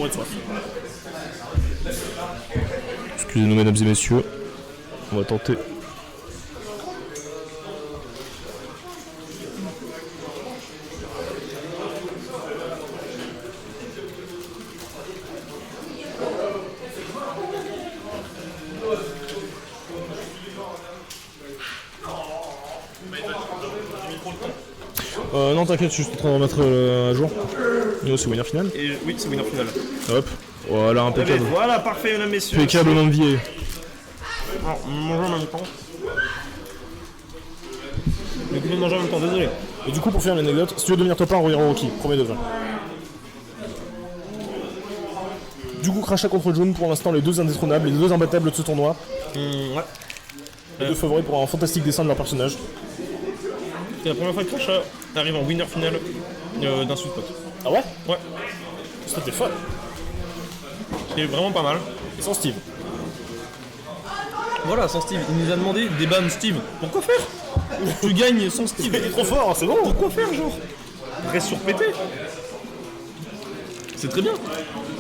mourir de soif. Excusez-nous mesdames et messieurs. On va tenter. Non t'inquiète, je suis juste en train de remettre à jour. C'est winner final. Et oui, c'est winner final. Hop, voilà, impeccable. Voilà, parfait mesdames et messieurs. Impeccable nom de vie. Alors, manger en même temps. Du coup, manger en même temps, désolé. Et du coup, pour faire l'anecdote, si tu veux devenir top 1 en Royal Rocky, premier degré. Du coup, Crachat contre Jaune, pour l'instant, les deux indétrônables, les deux imbattables de ce tournoi. Ouais. Les deux favoris pour un fantastique dessin de leur personnage. C'est la première fois que Crachat arrive en winner final d'un sweet spot. Ah ouais? Ouais. C'était fun. C'est vraiment pas mal. Et sans Steve. Voilà, sans Steve. Il nous a demandé des bams Steve. Pourquoi faire? Tu gagnes sans Steve. Il est trop fort, hein, c'est bon. Pourquoi faire, genre? Reste sur PT. C'est très bien.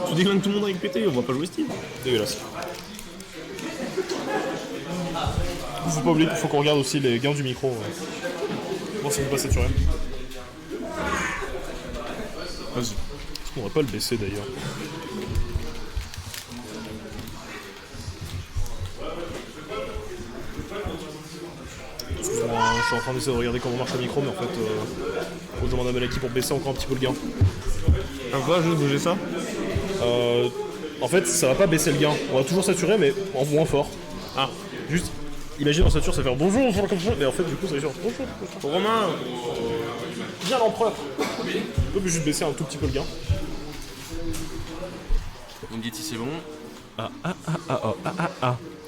Tu déglingues tout le monde avec PT, on va pas jouer Steve. Dégueulasse. Faut pas oublier qu'il faut qu'on regarde aussi les gains du micro. Bon, ça ne peut pas saturer. Vas-y. Est-ce qu'on va pas le baisser d'ailleurs? Excuse-moi, je suis en train d'essayer de regarder comment marche le micro, mais en fait, faut que je demande à Malaki pour baisser encore un petit peu le gain. Un quoi, je vais bouger ça? En fait, ça va pas baisser le gain. On va toujours saturer, mais en moins fort. Ah. Juste, imagine en sature, ça va faire bonjour, bonjour, comme ça, mais en fait, du coup, ça va faire bonjour, bonjour. Romain. Bien l'empereur. On peut juste baisser un tout petit peu le gain. Vous me dites si c'est bon.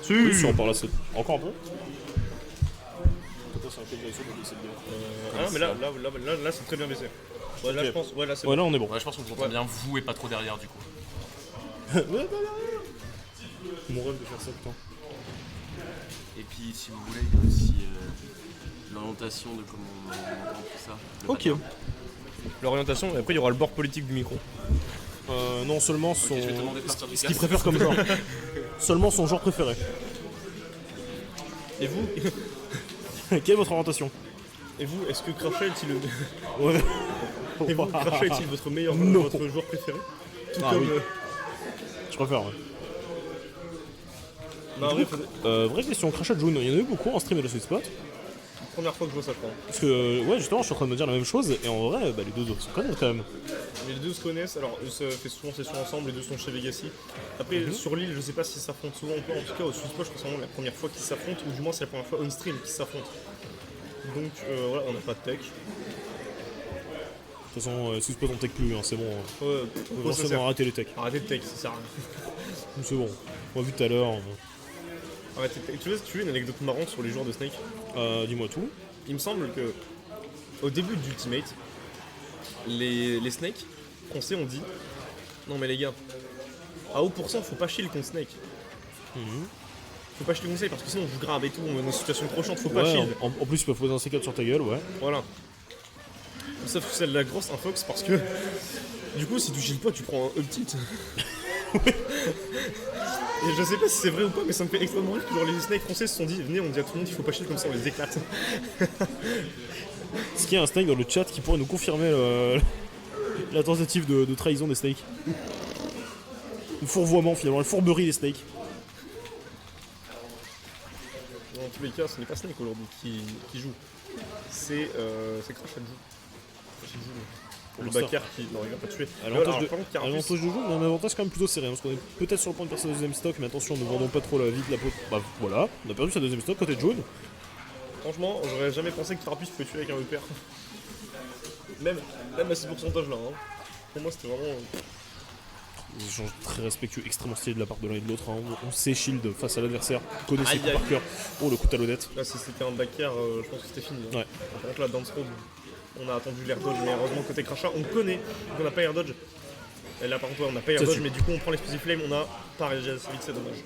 Si on parle là, c'est encore un peu. Peut-être c'est un peu de baisser le gain. Ah, mais là, c'est très bien baissé. Ouais, là, Ok. je pense. Ouais, là, c'est Ouais, bon. là, on est bon. Ouais, je pense qu'on s'entend bien vous et pas trop derrière du coup. Mon rêve de faire ça, putain. Et puis si vous voulez, il y a aussi l'orientation de comment on entend tout ça. Le Ok. pattern. L'orientation, et après, il y aura le bord politique du micro. Non seulement son... Je vais te demander de partir du ce qu'il casque. préfère comme genre. Seulement son genre préféré. Et vous? Quelle est votre orientation? Et vous, est-ce que Crachat est-il le... Ouais. Et vous, Crachat est-il votre meilleur Non. votre joueur préféré? Tout Ah comme... oui. Je préfère, ouais. Non, en vrai, Vraie question, Crachat June, il y en a eu beaucoup en stream et le sweet spot. première fois que je vois ça, je crois. Parce que, ouais, justement, je suis en train de me dire la même chose, et en vrai, bah, les deux autres se connaissent quand même. Mais les deux se connaissent, alors eux se fait souvent session ensemble, les deux sont chez Legacy. Après, sur l'île, je sais pas s'ils s'affrontent souvent ou pas, en tout cas au sweet spot, je crois que c'est vraiment la première fois qu'ils s'affrontent, ou du moins c'est la première fois on-stream qu'ils s'affrontent. Donc voilà, on n'a pas de tech. De toute façon, sweet spot on tech plus, hein, c'est bon. Ouais, On va pourquoi ça forcément sert? arrêter les techs. Arrêtez de tech, ça sert à rien. C'est bon. On l'a vu tout à l'heure. Arrêtez de tech. Tu veux une anecdote marrante sur les joueurs de Snake? Dis-moi tout. Il me semble que au début d'Ultimate, les Snake français ont dit non mais les gars, à haut pourcent faut pas chill contre Snake. Faut pas chill contre Snake parce que sinon on vous grave et tout, on est dans une situation trop chiante, faut pas Ouais, chill. en plus, ils peuvent poser un C4 sur ta gueule, ouais. Voilà. Sauf que c'est de la grosse infox parce que du coup si tu chilles pas tu prends un up tilt. Et je sais pas si c'est vrai ou pas mais ça me fait extrêmement rire que genre les Snake français se sont dit venez on dit à tout le monde il faut pas chill comme ça on les éclate. Est-ce qu'il y a un Snake dans le chat qui pourrait nous confirmer la tentative de trahison des Snakes? Le fourvoiement finalement, la fourberie des Snakes. Dans tous les cas ce n'est pas Snake aujourd'hui qui joue. C'est Crachat qui joue. Le Pour ça. backer qui. Non, il va pas tuer. À l'avantage Alors, de, par contre, à Carapace- l'avantage de jeu, on a un avantage quand même plutôt serré, hein, parce qu'on est peut-être sur le point de perdre sa deuxième stock, mais attention, ne vendons pas trop la vie de la peau. Bah voilà, on a perdu sa deuxième stock côté de jaune. Franchement, j'aurais jamais pensé que Carapace pouvait tuer avec un EPR. Même à ce pourcentage-là. Hein. Pour moi, c'était vraiment. Des échanges très respectueux, extrêmement stylés de la part de l'un et de l'autre. Hein. On sait shield face à l'adversaire, on connaît ses Aïe, coups aïe. par cœur. Oh, le coup de talonnette. Là, si c'était un backer, je pense que c'était fini. Hein. Ouais. Par contre, là, Dance Road, on a attendu l'air dodge, mais heureusement, côté Crachat, on connaît. Donc, on n'a pas air dodge. Et là, par contre, ouais, on n'a pas air Ça dodge, tue. mais du coup, on prend l'explosive flame, on a pas réagi assez vite, c'est dommage.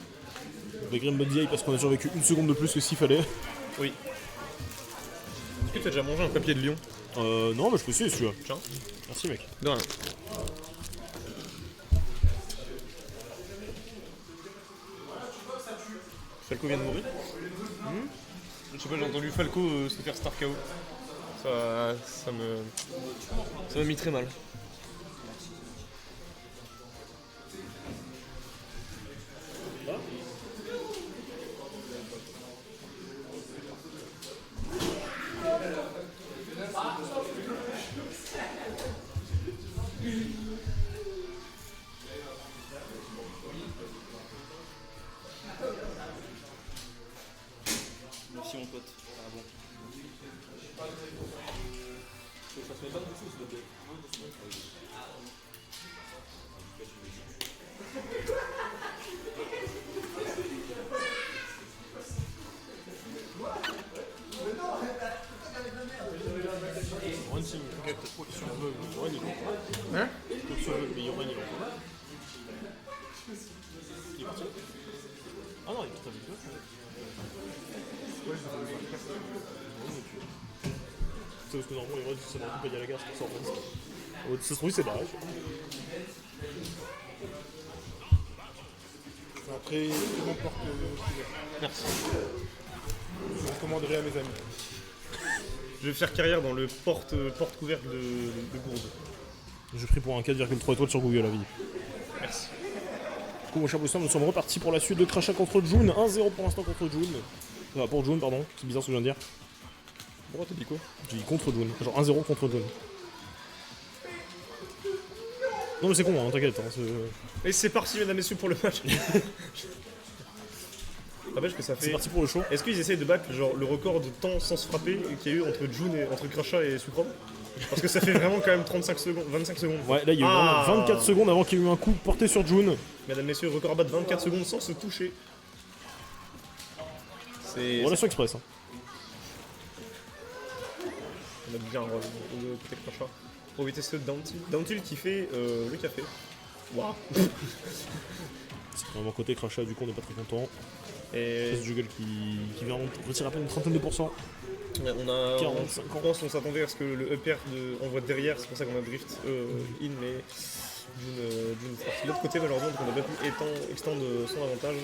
Avec Grim Body parce qu'on a survécu une seconde de plus que s'il fallait. Oui. Est-ce que tu as déjà mangé un papier de lion? Non, mais je peux essayer si tu veux. Tiens. Merci, mec. De rien. Falco vient de mourir. Je sais pas, j'ai entendu Falco se faire Star KO. Ça m'a mis très mal. Merci mon pote. Ah bon. Hein? Ah non, il est tout avec toi. C'est parce que normalement, les vrais, c'est dans le coup, il y a la gare, c'est pour ça en fait. Ça se trouve, c'est barrage. Après, tout m'importe couvert. Merci. Je recommanderais à mes amis. Je vais faire carrière dans le porte couverte de Gourde. J'ai pris pour un 4,3 étoiles sur Google, la vie. Merci. Du coup, mon cher Boston, nous sommes repartis pour la suite de Crachat contre June. 1-0 pour l'instant contre June. Enfin, pour June, pardon. C'est bizarre ce que je viens de dire. Pourquoi t'as dit quoi? J'ai dit contre June. Genre 1-0 contre June. Non mais c'est con, hein, t'inquiète. Hein, Et c'est parti, mesdames et messieurs, pour le match. N'empêche que ça c'est fait. parti pour le show. Est-ce qu'ils essayent de battre genre, le record de temps sans se frapper qu'il y a eu entre Crachat et Sucrom? Parce que ça fait vraiment quand même 35 secondes, 25 secondes. Ouais, là il y a eu vraiment 24 secondes avant qu'il y ait eu un coup porté sur June. Mesdames, messieurs, record à battre 24 secondes sans se toucher. C'est. Relation express. Hein. On a bien côté Crachat. Pour éviter ce down tilt. Down tilt qui fait le café. Waouh! C'est vraiment côté Crachat, du coup on n'est pas très content. Et. C'est ce juggle qui vient retirer à peine une trentaine de pourcents. On a. 45 ans. Je pense qu'on s'attendait à ce que le upper envoie derrière, c'est pour ça qu'on a drift in, mais d'une partie de l'autre côté, malheureusement, donc on n'a pas pu extendre son avantage.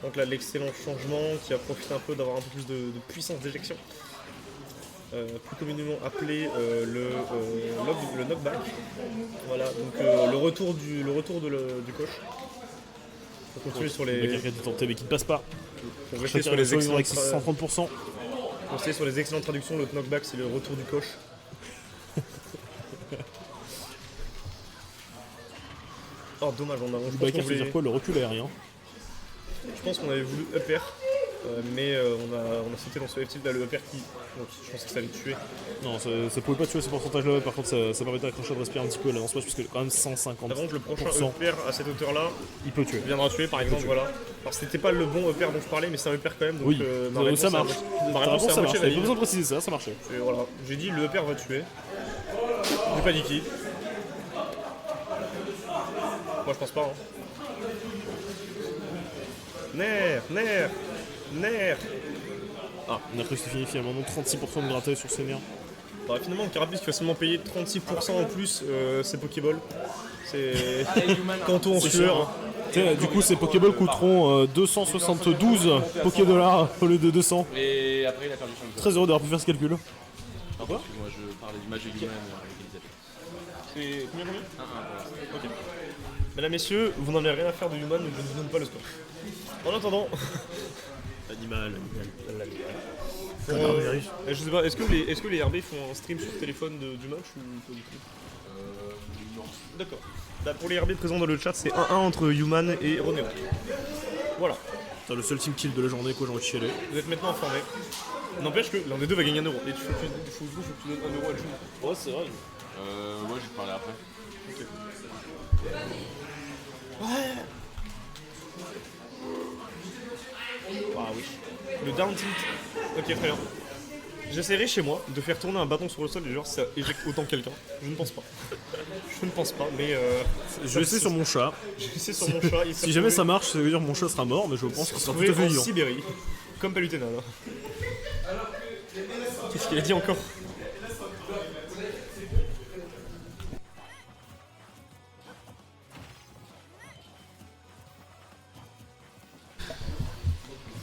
Donc là, l'excellent changement qui a profité un peu d'avoir un peu plus de puissance d'éjection. Plus communément appelé le knockback. Voilà, donc le retour du coach. On continue sur les. Le qui a tenté mais qui ne passe pas. On rester sur les avec excellentes 630%. sur les excellentes traductions, le knockback c'est le retour du coach. Oh dommage, je pense Baker qu'on veut dire quoi? Le recul aérien. je pense qu'on avait voulu upper, mais on a sauté dans ce F-tilt là, le upper qui. Donc, je pense que ça allait tuer. Non, ça pouvait pas tuer ce pourcentage là, par contre ça permettait à Crachat de respirer un petit peu à l'avance-match puisque quand même 150%. Par contre, le prochain upper à cette hauteur là Il peut tuer. viendra tuer par exemple. Voilà. Alors c'était pas le bon upper dont je parlais, mais c'est un upper quand même. Donc, Oui, ma réponse, ça c'est marche. Ma Ta réponse réponse c'est ça un marche. moitié T'avais pas valide. besoin de préciser ça, ça marchait. Et voilà, j'ai dit le upper va tuer. J'ai pas dit qui. Moi je pense pas. Hein. Nerf. Ah, on a cru que c'était fini finalement, 36% de grattage sur ses nerfs. Bah, finalement, Carapace qui va seulement payer 36% en plus ses Pokéballs. C'est. Kanto en C'est sueur. cher, hein. Tiens, du coup, ces Pokéballs coûteront 272 Poké-dollars au lieu de 200. Et après, il a perdu son jeu. Très heureux d'avoir pu faire ce calcul. Non, parce que moi, je parlais du match de Human avec Elisabeth. C'est combien 1-1 pour l'instant. Ok. Mesdames, messieurs, vous n'en avez rien à faire de Human, je ne vous donne pas le score. En attendant. Animal. Je sais pas, est-ce que les RB font un stream sur téléphone du match ou pas du tout? Non. D'accord. Bah, pour les RB présents dans le chat, c'est 1-1 entre Human et Ronéo. Voilà. C'est le seul team kill de la journée, quoi, j'ai envie de chialer. Vous êtes maintenant informés. N'empêche que l'un des deux va gagner 1€. Et il faut que tu donnes 1€ à June. Ouais, c'est vrai. Ouais, je vais te parler après. Ok. Ah oui. Le down tilt. Ok, très bien. J'essaierai chez moi de faire tourner un bâton sur le sol et genre ça éjecte autant quelqu'un. Je ne pense pas. Je ne pense pas, mais Je vais essayer sur mon chat. je vais essayer sur mon chat. Si jamais ça marche, ça veut dire que mon chat sera mort, mais je pense qu'il sera tout à fait en vivant. Sibérie, comme Palutena là. Qu'est-ce qu'il a dit encore?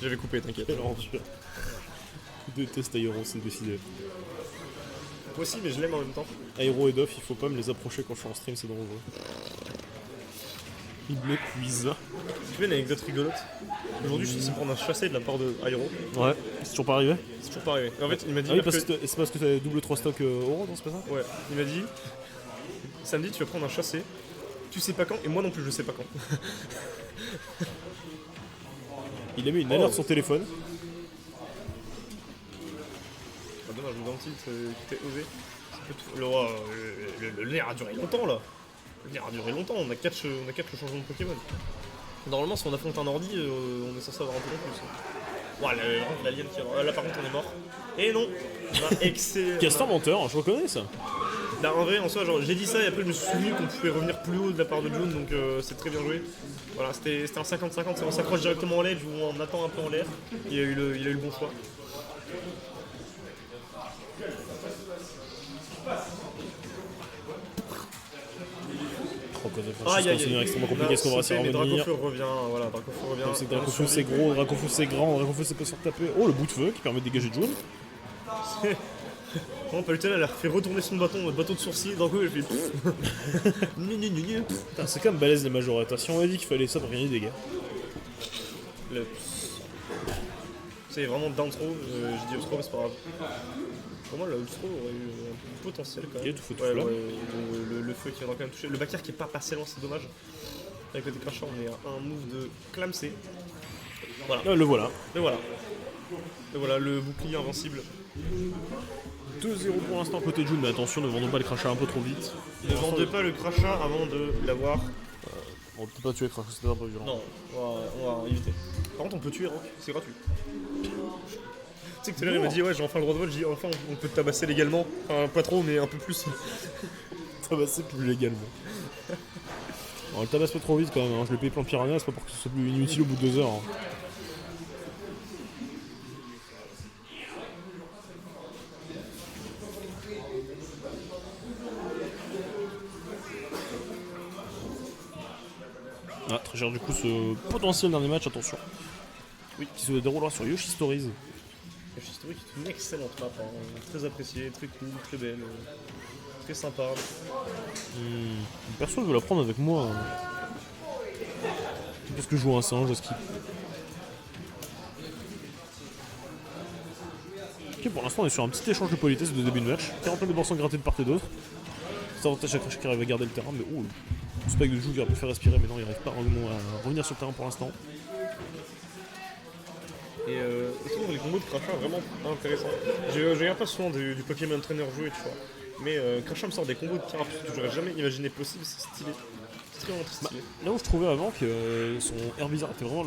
J'avais coupé, t'inquiète. Quelle ordure. Je déteste Aero, c'est décidé. Toi aussi, mais je l'aime en même temps. Aero et Doff, il faut pas me les approcher quand je suis en stream, c'est dangereux. Ils m'épuisent. Tu veux une anecdote rigolote? Aujourd'hui, je suis censé prendre un chassé de la part de Aero. Ouais, c'est toujours pas arrivé. C'est toujours pas arrivé. En fait, il m'a dit. Ah oui, c'est parce que t'as double 3 stocks Oro, non, c'est pas ça? Ouais, il m'a dit. Samedi, tu vas prendre un chassé. Tu sais pas quand, et moi non plus, je sais pas quand. Il a mis une alerte sur son téléphone. Ah, dommage, dans le titre, qui était osé. Le nerf a duré longtemps là. Le nerf a duré longtemps, on a 4 changements de Pokémon. Normalement, si on affronte un ordi, on est censé avoir un peu plus. Ouais, l'alien qui. Là par contre, on est mort. Et non! On a excellent. Castor menteur, je reconnais ça. Là, en vrai, en soi, genre, j'ai dit ça et après je me suis souvenu qu'on pouvait revenir plus haut de la part de June, donc c'est très bien joué. Voilà, c'était un 50-50, on s'accroche directement en ledge ou on attend un peu en l'air. Il a eu le bon choix. Aïe, aïe, aïe. Extrêmement compliqué, est-ce qu'on va réussir à mais revenir? Dracofeu revient, voilà, Dracofeu revient. Comme c'est que Dracofeu c'est gros, Dracofeu c'est grand, Dracofeu c'est pas se taper. Oh, le bout de feu qui permet de dégager June. Bon, Palutena, elle a fait retourner son bâton, notre bâton de sourcil, Dracofeu, elle fait. Putain, c'est quand même balèze les majorettes. Si on avait dit qu'il fallait ça pour gagner des dégâts. C'est vraiment down throw, j'ai dit throw, mais c'est pas grave. Pour moi, le throw aurait eu un potentiel quand même. Ok, tout feu, tout flamme. Le feu qui viendra quand même toucher. Le backer qui est pas passé loin, c'est dommage. Avec le décracheur, on est à un move de clamser. Voilà. Ah, le voilà. Et voilà. Et voilà, le bouclier invincible. 2-0 pour l'instant côté June, mais attention, ne vendons pas le crachat un peu trop vite. Ne vendez pas le crachat avant de l'avoir. On peut pas tuer le crachat, c'est un peu violent. Non, on va éviter. Par contre, on peut tuer Rock, c'est gratuit. Tu sais que tout à l'heure il m'a dit ouais j'ai enfin le droit de vote, j'ai dit enfin on peut te tabasser légalement, enfin pas trop mais un peu plus. Tabasser plus légalement. On le tabasse pas trop vite quand même, hein. Je l'ai payé plein de piranha, c'est pas pour que ce soit plus inutile au bout de 2 heures. Hein. Ah, très cher du coup ce potentiel dernier match, attention. Oui, qui se déroulera sur Yoshi Stories. Yoshi Stories qui est une excellente map, hein. Très appréciée, très cool, très belle, très sympa. Perso je veux la prendre avec moi. Parce que je joue un singe, je skip. Ok, pour l'instant on est sur un petit échange de politesse de début de match. 49% grattés de part et d'autre. C'est avantage à Crash qui arrive à garder le terrain, mais oh, le spike de joue qui aurait pu faire respirer, mais non, il n'arrive pas à revenir sur le terrain pour l'instant. Et je trouve les combos de Crachat vraiment intéressants. Je regarde pas souvent du Pokémon Trainer jouer, tu vois. Mais Crachat me sort des combos de Carapuce que j'aurais jamais imaginé possible, c'est stylé. C'est vraiment très stylé. Là où je trouvais avant que son Herbizarre était vraiment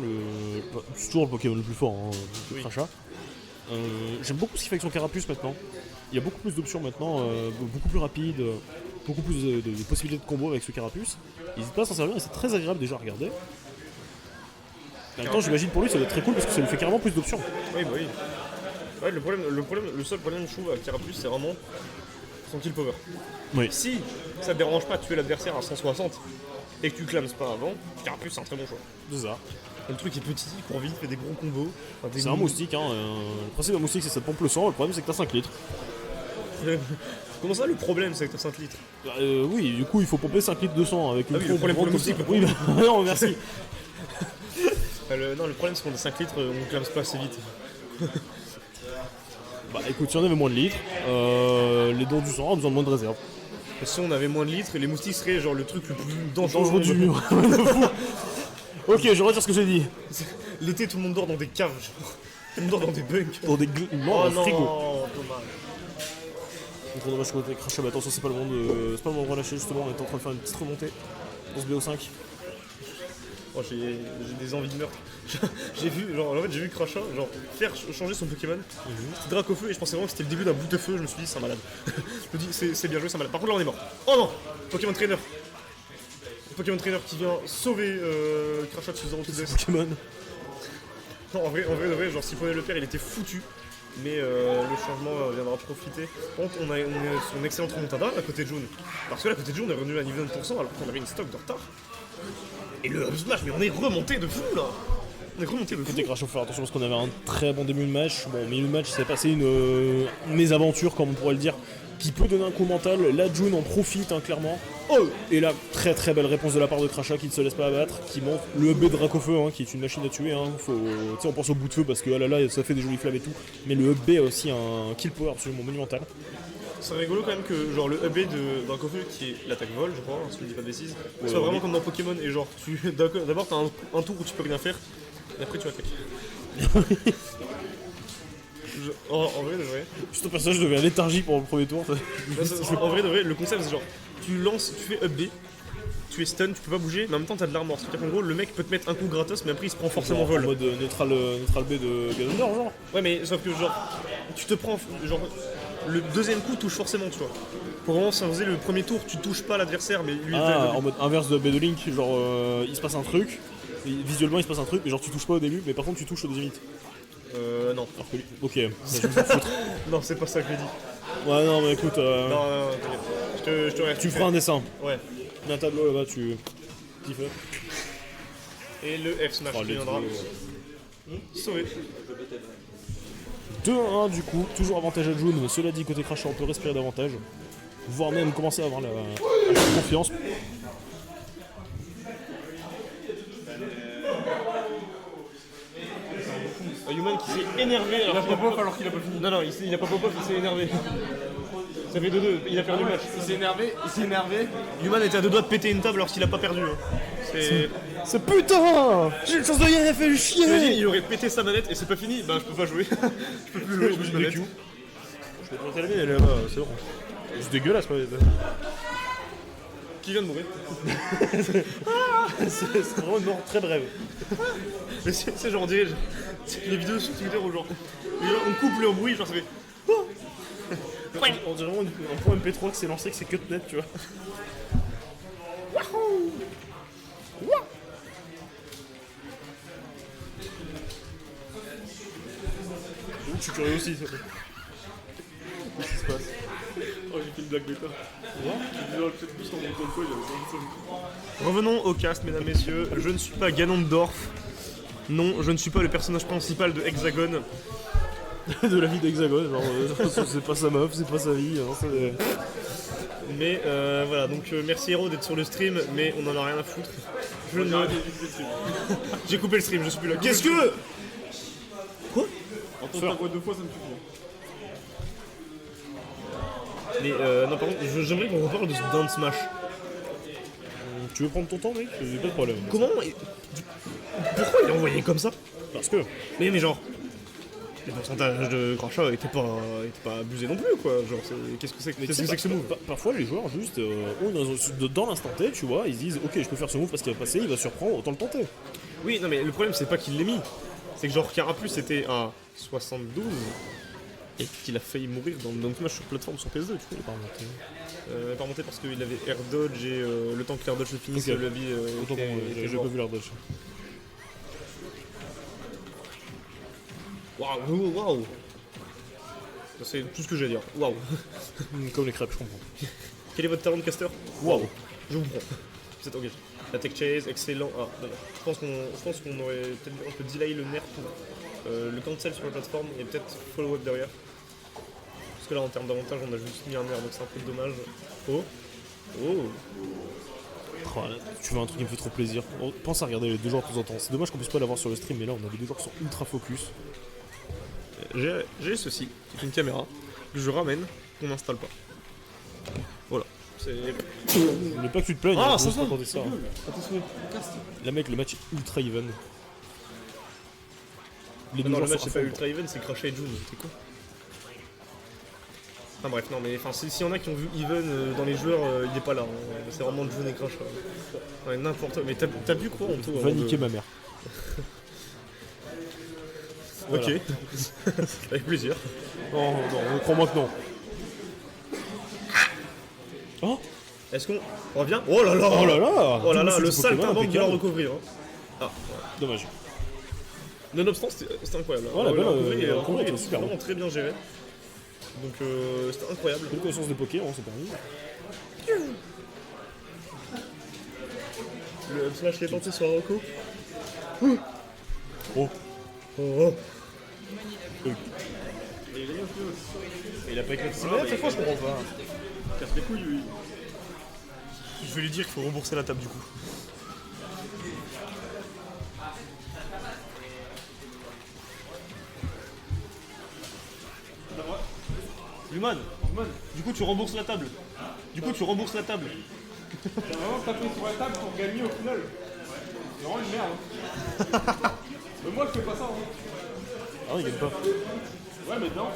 c'est toujours le Pokémon le plus fort, hein, de Crachat. J'aime beaucoup ce qu'il fait avec son Carapuce maintenant. Il y a beaucoup plus d'options maintenant, beaucoup plus rapide, beaucoup plus de possibilités de combo avec ce Carapuce. Il n'hésite pas à s'en servir et c'est très agréable déjà à regarder. En même temps, j'imagine pour lui ça doit être très cool parce que ça lui fait carrément plus d'options. Oui, bah oui. Ouais, le seul problème je trouve avec Carapuce, c'est vraiment son kill power. Oui. Si ça te dérange pas de tuer l'adversaire à 160 et que tu clames pas avant, Carapuce c'est un très bon choix. C'est ça. Le truc est petit, il court vite, il fait des gros combos. Enfin, C'est un moustique, hein. Le principe d'un moustique c'est que ça te pompe le sang, le problème c'est que t'as 5 litres. Comment ça le problème c'est que t'as 5 litres? Oui, du coup il faut pomper 5 litres de sang avec une oui, le problème pour le moustique. Oui, bah, non, merci. Non, le problème c'est qu'on a 5 litres, on clame pas assez vite. Bah écoute, si on avait moins de litres, les dons du sang ont besoin de moins de réserve. Et si on avait moins de litres, les moustiques seraient genre le truc le plus dangereux Dangereux du mur. Ok, je retire ce que j'ai dit. L'été, tout le monde dort dans des caves, genre. Tout le monde dort dans des bunks. Dans des non, Oh un frigo. non, dommage. Donc on dommage qu'on ait craché, mais attention, c'est pas le moment de relâcher justement, on est en train de faire une petite remontée pour ce BO5. Oh, j'ai des envies de meurtre. J'ai vu, genre, en fait, j'ai vu Crachat, genre, faire changer son Pokémon. C'était Dracofeu et je pensais vraiment que c'était le début d'un bout de feu. Je me suis dit, c'est un malade. Je me dis, c'est bien joué, c'est un malade. Par contre, là, on est mort. Oh non, Pokémon Trainer. Pokémon Trainer qui vient sauver Crachat de ce 0 2 Pokémon. Non, en vrai, genre, s'il prenait le père, il était foutu. Mais le changement viendra profiter. Par contre, on est sur une excellente remontada à côté de June. Parce que là, à côté de June, on est revenu à niveau 9% alors qu'on avait une stock de retard. Et le Up Smash, mais on est remonté de fou là! On est remonté le fou. Côté Crash, faut faire attention parce qu'on avait un très bon début de match. Bon, milieu de match, c'est passé une mésaventure, comme on pourrait le dire, qui peut donner un coup mental. Là, June en profite, hein, clairement. Oh, et là, très très belle réponse de la part de Crasha qui ne se laisse pas abattre, qui montre le B de Dracofeu, hein, qui est une machine à tuer. Hein. On pense au bout de feu parce que ah là, ça fait des jolies flammes et tout. Mais le B a aussi un kill power absolument monumental. C'est rigolo quand même que genre le EB de Dracofeu qui est l'attaque vol, je crois, si je dis pas de bêtises, Ouais, soit vraiment oui. comme dans Pokémon et genre d'abord t'as un tour où tu peux rien faire et après tu attaques. En vrai de vrai. Juste ton personnage devient léthargique pour le premier tour. En vrai de vrai, le concept c'est genre tu lances, tu fais EB, tu es stun, tu peux pas bouger, mais en même temps t'as de l'armor. C'est-à-dire qu'en gros le mec peut te mettre un coup gratos mais après il se prend forcément Genre, vol. En mode neutral B de Ganondorf, genre. Ouais mais sauf que genre tu te prends genre le deuxième coup touche forcément tu vois. Pour vraiment s'imposer le premier tour tu touches pas l'adversaire mais lui Ah, en mode inverse de B de Link, genre il se passe un truc, et visuellement il se passe un truc, mais genre tu touches pas au début, mais par contre tu touches au deuxième hit. Non. Alors que lui, ok, ça, je vais me foutre. Non c'est pas ça que j'ai dit. Ouais, non, mais écoute, Non, t'inquiète. Je te remercie. tu me feras un dessin. Ouais. Il y a un tableau là-bas, tu. Petit feu. Et le F smash Oh, qui let's viendra. go. Sauvé. 2-1 du coup, toujours avantage à June, mais cela dit, côté Crash, on peut respirer davantage. Voire même commencer à avoir la confiance. Human qui s'est énervé. Il a pop-up alors qu'il a pas fini. Non, il a pas pop-up, il s'est énervé. Ça fait 2-2, il a perdu le match. Il s'est énervé. Human était à 2 doigts de péter une table alors qu'il a pas perdu. Hein. C'est. Ce putain, j'ai une chance de gagner, fait T'imagines, chier. il aurait pété sa manette et c'est pas fini, bah je peux pas jouer. Je peux plus jouer, je me manette. Je vais te monter la mienne, elle est là-bas, c'est bon. C'est dégueulasse, quoi. Qui vient de mourir. C'est vraiment une mort très brève. Mais c'est genre, on dirait c'est les vidéos sur Twitter où genre, on coupe le bruit, genre ça fait. On dirait vraiment un point MP3 qui s'est lancé, que c'est cut net, tu vois. Je suis curieux aussi, ça. Qu'est-ce qui se passe? Oh, j'ai fait une blague bêta. J'ai dit, oh, peut-être plus en montant le quoi, il a Revenons au cast, mesdames, messieurs. Je ne suis pas Ganondorf. Non, je ne suis pas le personnage principal de Hexagone. De la vie d'Hexagone, genre, c'est pas sa meuf, c'est pas sa vie. Hein, Mais voilà, donc merci Hero d'être sur le stream, mais on en a rien à foutre. Je ne... J'ai coupé le stream, je suis plus là. Qu'est-ce que... Entendre ta voix 2 fois, ça me suffit. Mais non, par contre, j'aimerais qu'on reparle de ce Down Smash. Tu veux prendre ton temps, mec? J'ai pas de problème. Comment... Pourquoi il est envoyé comme ça? Parce que. Mais genre... Les pourcentages de crachat étaient pas abusés non plus, quoi. Genre, qu'est-ce que c'est que ce move? Parfois, les joueurs juste ont une raison. Dans l'instant T, tu vois, ils se disent, ok, je peux faire ce move parce qu'il va passer, il va surprendre, autant le tenter. Oui, non, mais le problème, c'est pas qu'il l'ait mis. C'est que genre, Carapuce était à 72 et qu'il a failli mourir dans le match sur plateforme sur PS2, tu vois. Il est pas remonté. Pas remonté parce qu'il avait air dodge et le temps que l'air dodge se finisse, Ok. le vie Autant pour moi, j'ai pas vu l'air dodge. Waouh. C'est tout ce que j'ai à dire. Waouh. Comme les crêpes, je comprends. Quel est votre talent de caster? Waouh. Je vous prends. Vous êtes engagé. La tech chase, excellent. Ah, non. Je pense qu'on aurait peut-être un peu delay le nerf pour le cancel sur la plateforme et peut-être follow-up derrière. Parce que là, en termes d'avantage, on a juste mis un nerf, donc c'est un peu dommage. Oh. Oh, là, tu veux un truc qui me fait trop plaisir. Pense à regarder les deux joueurs de temps en temps. C'est dommage qu'on puisse pas l'avoir sur le stream, mais là, on a les deux joueurs qui sont ultra focus. J'ai ceci, qui est une caméra, que je ramène, qu'on n'installe pas. Voilà. C'est... Je voulais pas que tu te plaignes. Ah, hein, ça je va. veux pas ça. La mec, le match est ultra even. Les deux Non, le joueurs match sont c'est à pas fond. ultra even, c'est Crachat et June, c'est quoi? Enfin bref, non mais s'il y en a qui ont vu even dans les joueurs, il est pas là. Hein. C'est vraiment June et Crachat. Ouais, n'importe quoi. Mais t'as vu quoi en tout? Va niquer ma mère. Ok. Avec plaisir. Non, crois-moi que non. Oh Est-ce qu'on revient? Oh là là! Oh là là Oh là là, Tout le ce Pokémon saltimbanque de la impeccable. recouvrir. Hein. Ah, Dommage. nonobstant, c'était incroyable. Ouais, la Ouais, balle, recovery, la recovery recovery était était super vraiment très bien géré. Donc c'était incroyable. Quelle connaissance de Poké, on s'est permis. Le up slash qui est tenté sur Rocco. Oh. Il a pas éclaté ses manettes cette fois, je comprends pas. Casse les couilles, lui. Je vais lui dire qu'il faut rembourser la table du coup. Luman, du coup tu rembourses la table. Du coup tu rembourses la table. T'as vraiment tapé sur la table pour gagner au final. C'est vraiment une merde. Hein. Mais moi, je fais pas ça. Hein. Ah, il gagne pas. Ouais, mais non.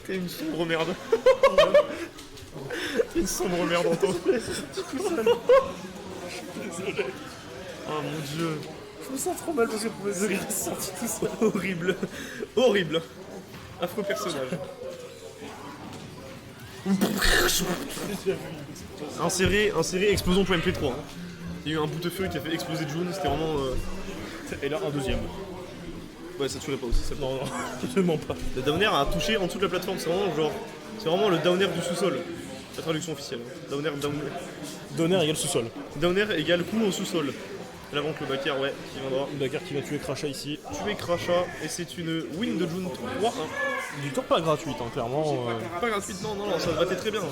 T'es une sombre merde. T'es une sombre merde en toi. Oh mon dieu. Je me sens trop mal parce que pour mes oreilles, c'est sorti tout ça. Horrible. Horrible. Affreux personnage. inséré explosion.mp3. Hein. Il y a eu un bout de feu qui a fait exploser June, c'était vraiment. Et là, un deuxième. Ouais, ça tuerait pas aussi. Ça... Non, non, absolument pas. Le downer a touché en dessous de la plateforme, c'est vraiment genre. C'est vraiment le downer du sous-sol. La traduction officielle. Downer. Donner égale sous-sol. Downer égale coup au sous-sol. Là avant que le backer, ouais, qui viendra. Dakar qui va tuer Crachat ici. Tuer Crachat, et c'est une win de June 3-1. Victoire pas gratuite, hein, clairement. Pas gratuite, non, ça va battre très bien.